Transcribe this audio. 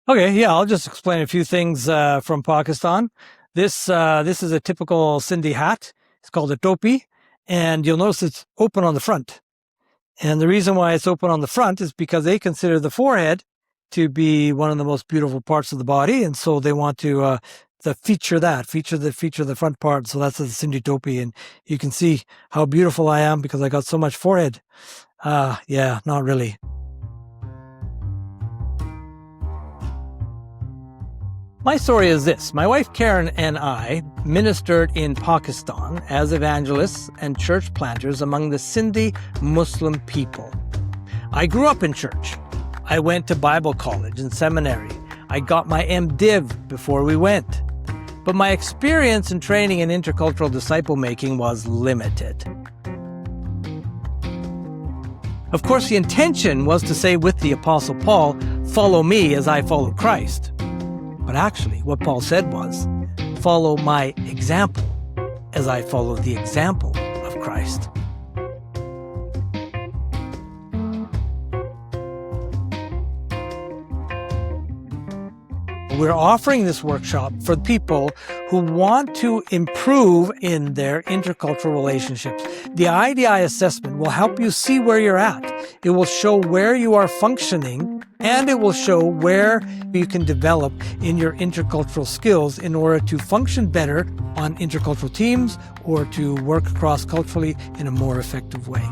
Okay, yeah, I'll just explain a few things from Pakistan. This is a typical Sindhi hat. It's called a topi, and you'll notice it's open on the front. And the reason why it's open on the front is because they consider the forehead to be one of the most beautiful parts of the body, and so they want to feature the front part. So that's the Sindhi topi, and you can see how beautiful I am because I got so much forehead. Yeah, not really. My story is this. My wife Karen and I ministered in Pakistan as evangelists and church planters among the Sindhi Muslim people. I grew up in church. I went to Bible college and seminary. I got my MDiv before we went. But my experience and training in intercultural disciple making was limited. Of course, the intention was to say with the Apostle Paul, "Follow me as I follow Christ." But actually, what Paul said was, "Follow my example as I follow the example of Christ." We're offering this workshop for people who want to improve in their intercultural relationships. The IDI assessment will help you see where you're at. It will show where you are functioning, and it will show where you can develop in your intercultural skills in order to function better on intercultural teams or to work cross-culturally in a more effective way.